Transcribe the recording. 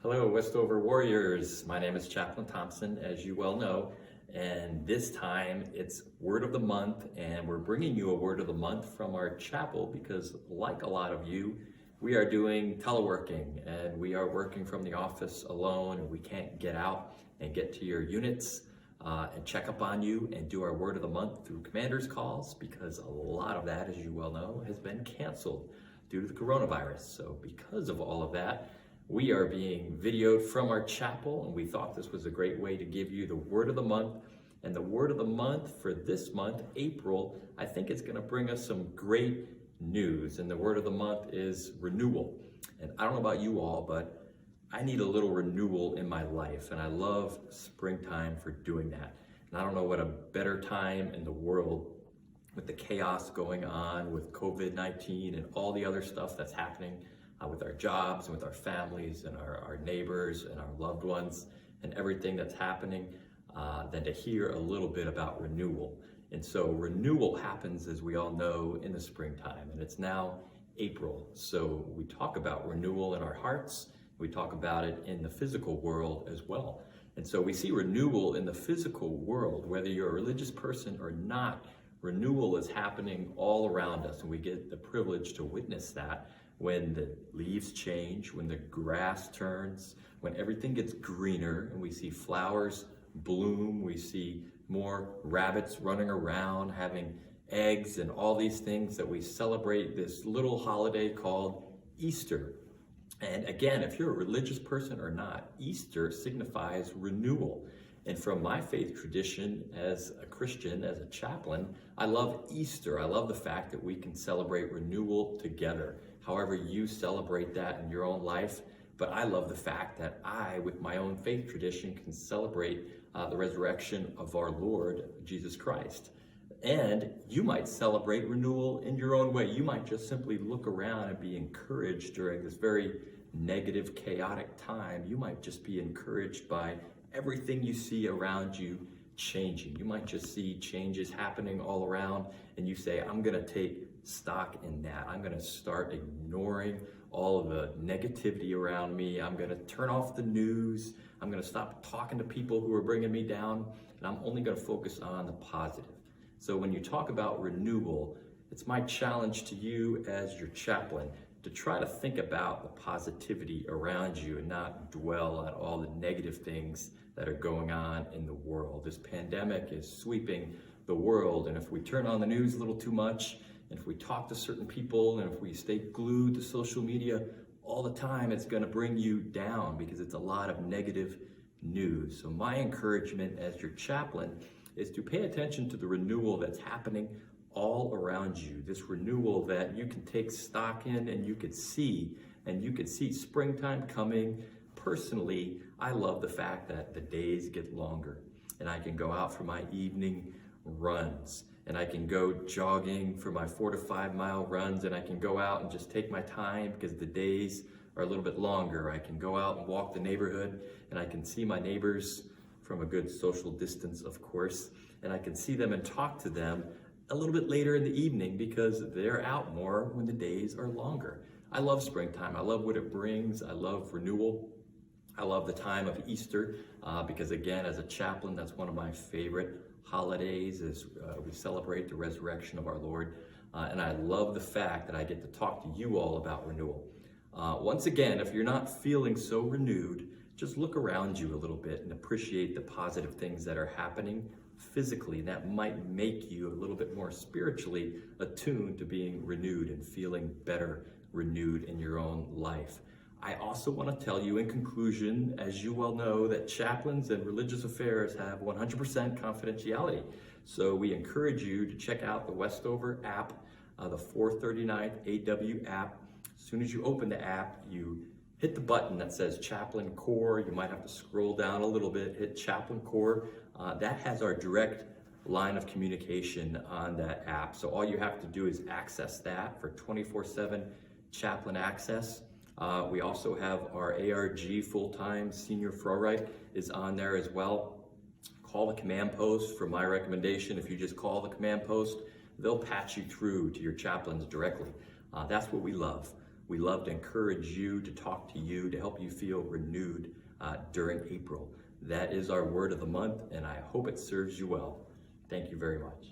Hello, Westover Warriors. My name is Chaplain Thompson, as you well know, and this time it's Word of the Month, and we're bringing you a Word of the Month from our chapel because, like a lot of you, we are doing teleworking and we are working from the office alone, and we can't get out and get to your units and check up on you and do our Word of the Month through commander's calls because a lot of that, as you well know, has been canceled due to the coronavirus. So because of all of that, we are being videoed from our chapel, and we thought this was a great way to give you the Word of the Month. And the Word of the Month for this month, April, I think it's going to bring us some great news. And the Word of the Month is renewal. And I don't know about you all, but I need a little renewal in my life, and I love springtime for doing that. And I don't know what a better time in the world with the chaos going on with COVID-19 and all the other stuff that's happening with our jobs and with our families and our neighbors and our loved ones and everything that's happening, than to hear a little bit about renewal. And so renewal happens, as we all know, in the springtime, and it's now April. So we talk about renewal in our hearts. We talk about it in the physical world as well. And so we see renewal in the physical world, whether you're a religious person or not. Renewal is happening all around us, and we get the privilege to witness that when the leaves change, when the grass turns, when everything gets greener and we see flowers bloom, we see more rabbits running around, having eggs, and all these things that we celebrate this little holiday called Easter. And again, if you're a religious person or not, Easter signifies renewal. And from my faith tradition as a Christian, as a chaplain, I love Easter. I love the fact that we can celebrate renewal together, however you celebrate that in your own life. But I love the fact that I, with my own faith tradition, can celebrate the resurrection of our Lord Jesus Christ. And you might celebrate renewal in your own way. You might just simply look around and be encouraged during this very negative, chaotic time. You might just be encouraged by everything you see around you changing. You might just see changes happening all around, and you say, I'm going to take stock in that. I'm going to start ignoring all of the negativity around me. I'm going to turn off the news. I'm going to stop talking to people who are bringing me down, and I'm only going to focus on the positive. So when you talk about renewal, it's my challenge to you as your chaplain to try to think about the positivity around you and not dwell on all the negative things that are going on in the world. This pandemic is sweeping the world, and if we turn on the news a little too much, and if we talk to certain people, and if we stay glued to social media all the time, it's going to bring you down because it's a lot of negative news. So my encouragement as your chaplain is to pay attention to the renewal that's happening all around you, this renewal that you can take stock in and you could see, springtime coming. Personally, I love the fact that the days get longer, and I can go out for my evening runs, and I can go jogging for my 4 to 5 mile runs, and I can go out and just take my time because the days are a little bit longer. I can go out and walk the neighborhood, and I can see my neighbors from a good social distance, of course, and I can see them and talk to them a little bit later in the evening because they're out more when the days are longer. I love springtime. I love what it brings. I love renewal. I love the time of Easter because, again, as a chaplain, that's one of my favorite holidays as we celebrate the resurrection of our Lord. And I love the fact that I get to talk to you all about renewal. Once again, if you're not feeling so renewed, just look around you a little bit and appreciate the positive things that are happening physically. That might make you a little bit more spiritually attuned to being renewed and feeling better renewed in your own life. I also want to tell you in conclusion, as you well know, that chaplains and religious affairs have 100% confidentiality. So we encourage you to check out the Westover app, the 439th AW app. As soon as you open the app, you hit the button that says Chaplain Core. You might have to scroll down a little bit, hit Chaplain Core. That has our direct line of communication on that app. So all you have to do is access that for 24/7 chaplain access. We also have our ARG full-time senior Frorite is on there as well. Call the command post for my recommendation. If you just call the command post, they'll patch you through to your chaplains directly. That's what we love. We love to encourage you, to talk to you, to help you feel renewed during April. That is our word of the month, and I hope it serves you well. Thank you very much.